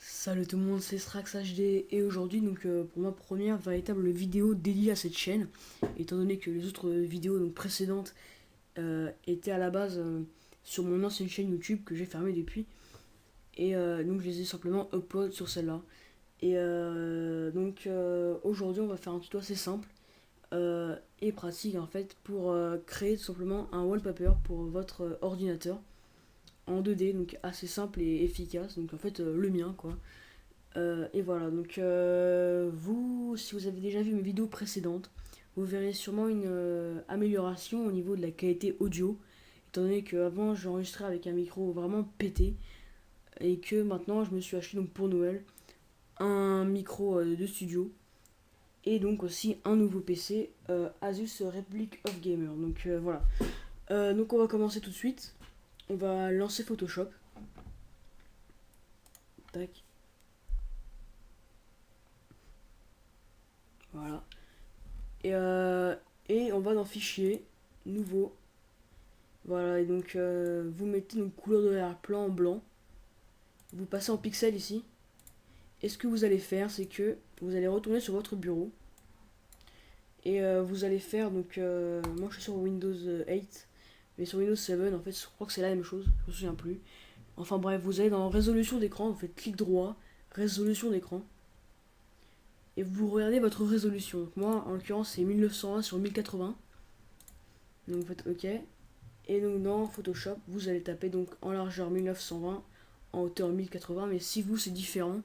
Salut tout le monde, c'est Strax HD et aujourd'hui pour ma première véritable vidéo dédiée à cette chaîne, étant donné que les autres vidéos précédentes étaient à la base sur mon ancienne chaîne YouTube que j'ai fermée depuis et donc je les ai simplement upload sur celle-là. Et aujourd'hui on va faire un tuto assez simple et pratique en fait pour créer tout simplement un wallpaper pour votre ordinateur en 2D, donc assez simple et efficace, donc en fait le mien quoi. Et voilà, vous, si vous avez déjà vu mes vidéos précédentes, vous verrez sûrement une amélioration au niveau de la qualité audio, étant donné qu'avant j'enregistrais avec un micro vraiment pété, et que maintenant je me suis acheté donc pour Noël un micro de studio, et donc aussi un nouveau PC, Asus Republic of Gamer. Voilà. Donc on va commencer tout de suite, on va lancer Photoshop. Tac, voilà. Et, euh, et on va dans Fichier, Nouveau. Voilà, et vous mettez une couleur de l'arrière-plan en blanc. Vous passez en pixel ici. Et ce que vous allez faire, c'est que vous allez retourner sur votre bureau. Et vous allez faire, moi je suis sur Windows 8. Mais sur Windows 7, en fait, je crois que c'est la même chose. Je me souviens plus. Enfin bref, vous allez dans résolution d'écran. Vous faites clic droit, résolution d'écran. Et vous regardez votre résolution. Donc moi, en l'occurrence, c'est 1920 sur 1080. Donc vous faites OK. Et donc dans Photoshop, vous allez taper donc en largeur 1920, en hauteur 1080. Mais si vous c'est différent,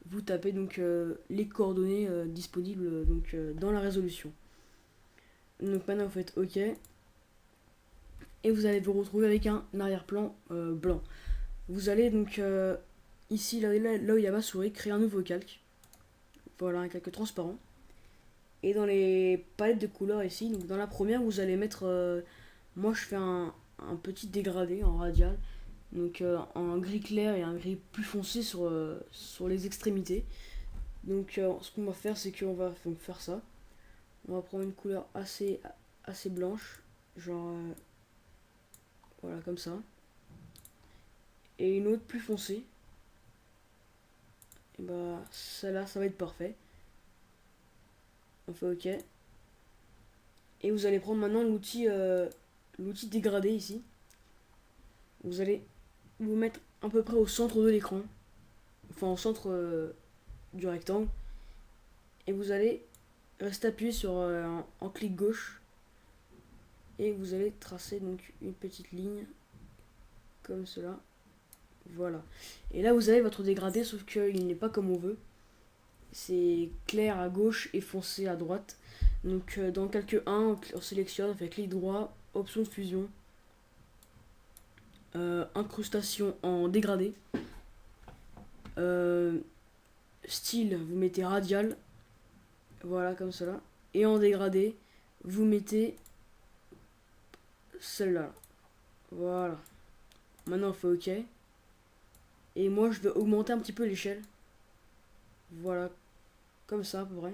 vous tapez les coordonnées disponibles dans la résolution. Donc maintenant vous faites OK et vous allez vous retrouver avec un arrière-plan blanc. Vous allez ici là où il y a ma souris, créer un nouveau calque. Voilà, un calque transparent. Et dans les palettes de couleurs ici, donc dans la première vous allez mettre, moi je fais un petit dégradé en radial. Un gris clair et un gris plus foncé sur les extrémités. Ce qu'on va faire, c'est qu'on va donc faire ça. On va prendre une couleur assez blanche, genre voilà comme ça. Et une autre plus foncée. Et bah celle-là, ça va être parfait. On fait OK. Et vous allez prendre maintenant l'outil dégradé ici. Vous allez vous mettre à peu près au centre de l'écran. Enfin au centre du rectangle. Et vous allez rester appuyé sur en clic gauche et vous allez tracer donc une petite ligne comme cela. Voilà. Et là vous avez votre dégradé, sauf qu'il n'est pas comme on veut. C'est clair à gauche et foncé à droite. Dans Calque 1, on sélectionne, on fait clic droit, option de fusion, incrustation en dégradé. Euh, Style, vous mettez radial, voilà comme cela. Et en dégradé, vous mettez celle-là. Voilà. Maintenant on fait OK. Et moi je vais augmenter un petit peu l'échelle. Voilà. Comme ça à peu près.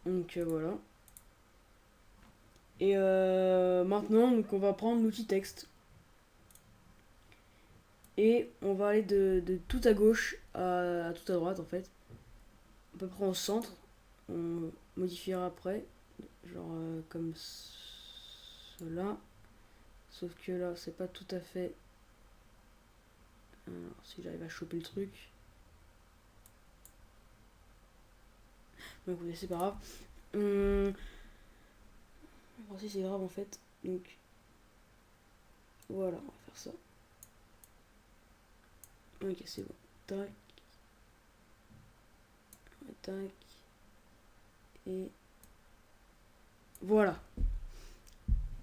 Voilà. Et maintenant on va prendre l'outil texte. Et on va aller de tout à gauche à tout à droite en fait. À peu près au centre. On modifiera après. Genre comme cela. Sauf que là c'est pas tout à fait. Alors, si j'arrive à choper le truc. Donc c'est pas grave. Alors si c'est grave en fait. Donc voilà, on va faire ça. Ok, c'est bon. Tac. Tac. Et voilà.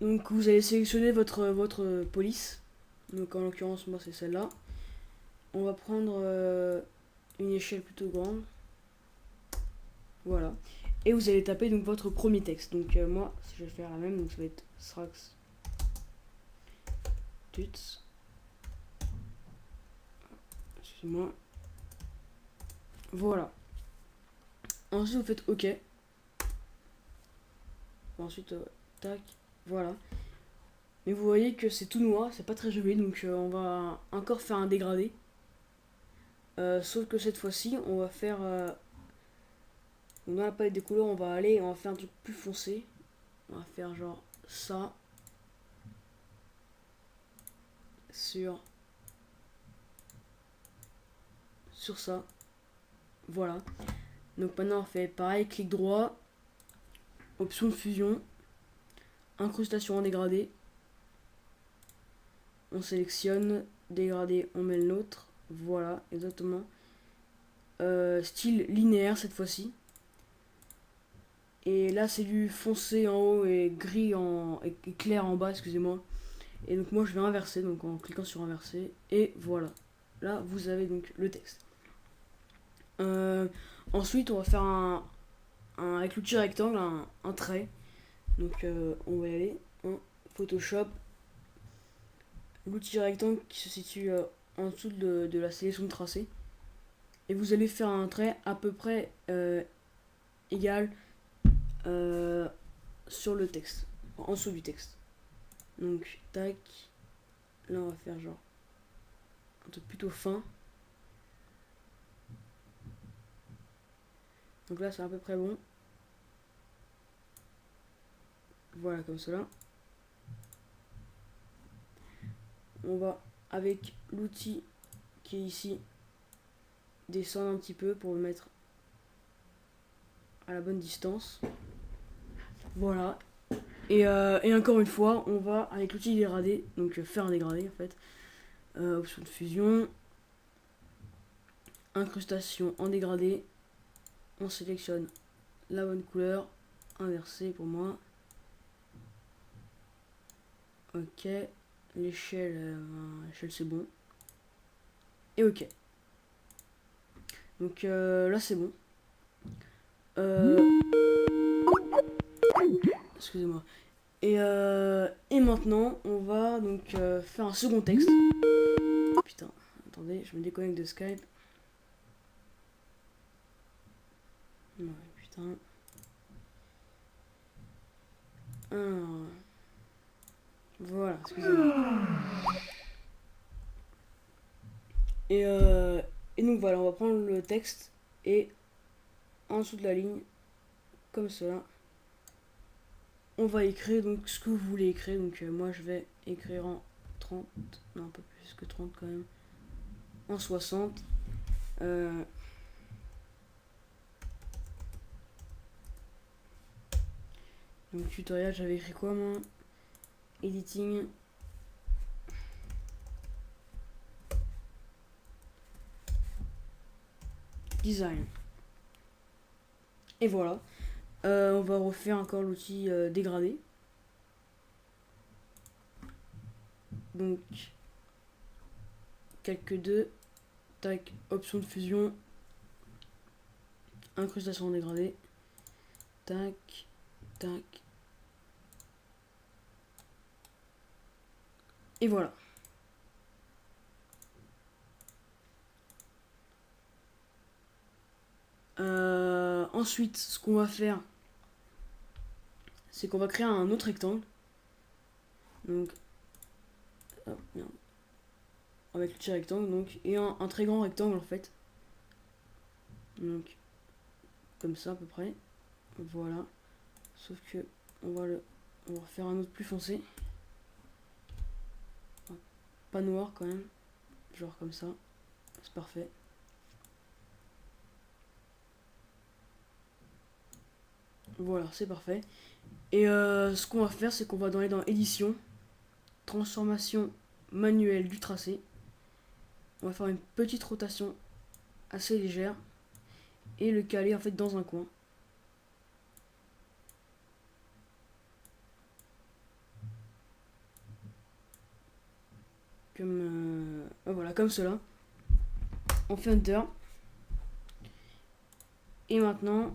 Donc vous allez sélectionner votre police. Donc en l'occurrence moi c'est celle-là. On va prendre une échelle plutôt grande. Voilà. Et vous allez taper donc votre premier texte. Moi si je vais faire la même, donc ça va être Strax Tuts. Excusez-moi. Voilà. Ensuite vous faites OK. Ensuite tac. Voilà. Mais vous voyez que c'est tout noir, c'est pas très joli, donc on va encore faire un dégradé. Sauf que cette fois-ci, on va faire... dans la palette des couleurs, on va aller, on va faire un truc plus foncé. On va faire genre ça. Sur ça. Voilà. Donc maintenant on fait pareil, clic droit, option de fusion, incrustation en dégradé. On sélectionne, dégradé, on met le nôtre. Voilà, exactement. Style linéaire cette fois-ci. Et là c'est du foncé en haut et gris et clair en bas, excusez-moi. Et donc moi je vais inverser, donc en cliquant sur inverser. Et voilà. Là vous avez donc le texte. Ensuite on va faire avec l'outil rectangle un trait. Donc on va y aller. Photoshop. L'outil rectangle qui se situe en dessous de la sélection de tracé. Et vous allez faire un trait à peu près égal sur le texte. En dessous du texte. Donc tac. Là on va faire genre un truc plutôt fin. Donc là c'est à peu près bon. Voilà comme cela. On va avec l'outil qui est ici descendre un petit peu pour le mettre à la bonne distance. Voilà. Et encore une fois, on va avec l'outil dégradé, donc faire un dégradé en fait. Option de fusion, incrustation en dégradé. On sélectionne la bonne couleur, inversée pour moi. Ok, l'échelle c'est bon. Et ok. Donc là c'est bon. Excusez-moi. Et maintenant, on va donc faire un second texte. Putain, attendez, je me déconnecte de Skype. Ouais, putain. Alors, voilà, excusez-moi. Et donc voilà, on va prendre le texte et en dessous de la ligne, comme cela, on va écrire donc ce que vous voulez écrire. Donc moi je vais écrire en 30, non pas plus que 30 quand même, en 60. Donc tutoriel, j'avais écrit quoi moi? Editing. Design. Et voilà. On va refaire encore l'outil dégradé. Donc, calque 2, tac, option de fusion, incrustation en dégradé, tac, tac. Et voilà. Ensuite, ce qu'on va faire, c'est qu'on va créer un autre rectangle. Donc, oh, merde. Avec le petit rectangle, donc, et un très grand rectangle en fait. Donc, comme ça à peu près. Voilà. Sauf que on va faire un autre plus foncé. Pas noir quand même. Genre comme ça. C'est parfait. Voilà, c'est parfait. Et ce qu'on va faire, c'est qu'on va aller dans édition, transformation manuelle du tracé. On va faire une petite rotation assez légère et le caler en fait dans un coin. Comme voilà, comme cela. On fait Enter. Et maintenant,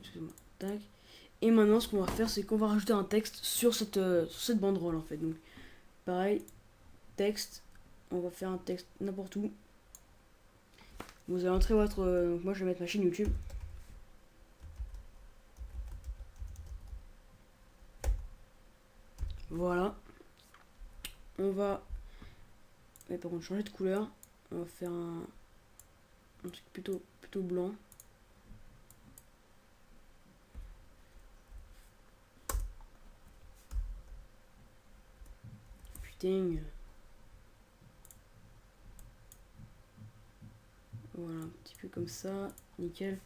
excusez-moi, tac. Et maintenant, ce qu'on va faire, c'est qu'on va rajouter un texte sur cette banderole en fait. Donc, pareil, texte. On va faire un texte n'importe où. Vous allez entrer votre. Moi, je vais mettre ma chaîne YouTube. Voilà. On va, mais par contre, changer de couleur. On va faire un truc plutôt blanc. Putain. Voilà, un petit peu comme ça. Nickel.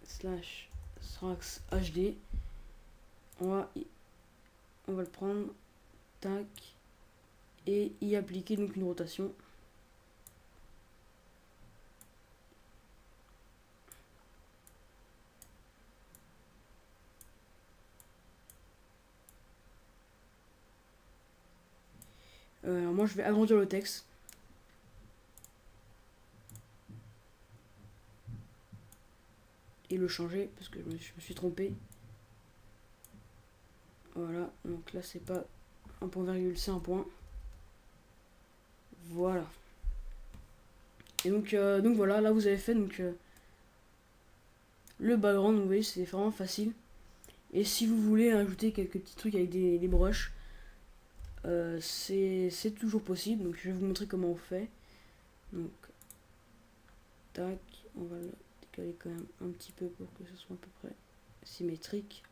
Slash Srax HD. On va le prendre. Tac. Et y appliquer donc une rotation. Alors moi je vais agrandir le texte. Et le changer parce que je me suis trompé. Voilà, donc là c'est pas un point virgule, c'est un point. Voilà. Et donc voilà, là vous avez fait donc le background, vous voyez, c'est vraiment facile. Et si vous voulez ajouter quelques petits trucs avec des brushes, c'est toujours possible. Donc je vais vous montrer comment on fait. Donc, tac, on va le décaler quand même un petit peu pour que ce soit à peu près symétrique.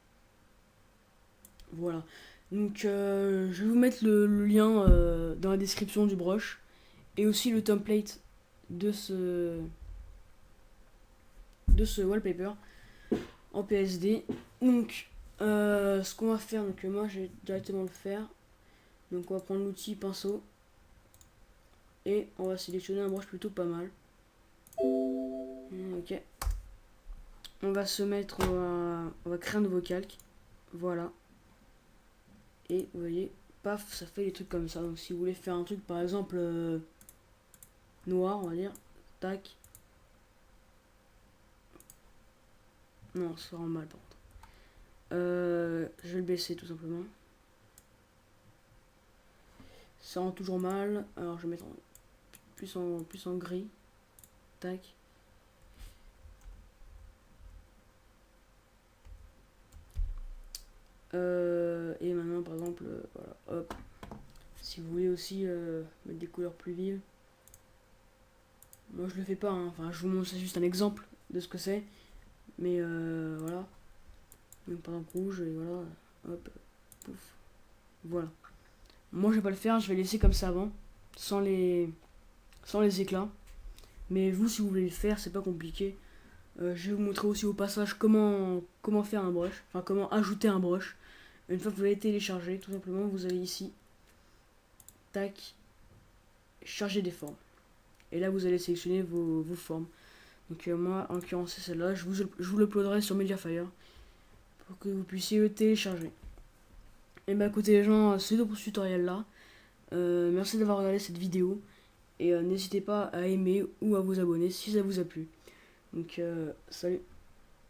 Voilà. Donc je vais vous mettre le lien dans la description du brush. Et aussi le template de ce wallpaper en PSD. Donc ce qu'on va faire, donc moi je vais directement le faire. Donc on va prendre l'outil pinceau et on va sélectionner un brush plutôt pas mal. Ok. On va se mettre, on va créer un nouveau calque. Voilà. Et vous voyez, paf, ça fait des trucs comme ça. Donc si vous voulez faire un truc par exemple noir, on va dire, tac. Non, ça rend mal par contre. Je vais le baisser tout simplement. Ça rend toujours mal. Alors je vais mettre plus en gris. Tac. Et maintenant par exemple, voilà, hop. Si vous voulez aussi mettre des couleurs plus vives. Moi je le fais pas, hein. Enfin je vous montre, c'est juste un exemple de ce que c'est. Mais voilà. Donc par exemple rouge et voilà. Hop. Pouf. Voilà. Moi je vais pas le faire, je vais laisser comme ça avant. Sans les éclats. Mais vous si vous voulez le faire, c'est pas compliqué. Je vais vous montrer aussi au passage comment faire un brush. Enfin comment ajouter un brush. Une fois que vous l'avez téléchargé, tout simplement vous allez ici. Tac. Charger des formes. Et là vous allez sélectionner vos formes. Donc moi en l'occurrence c'est celle-là. Je vous l'uploaderai sur Mediafire pour que vous puissiez le télécharger. Et bah écoutez les gens, c'est tout pour ce tutoriel là. Merci d'avoir regardé cette vidéo. Et n'hésitez pas à aimer ou à vous abonner si ça vous a plu. Donc salut.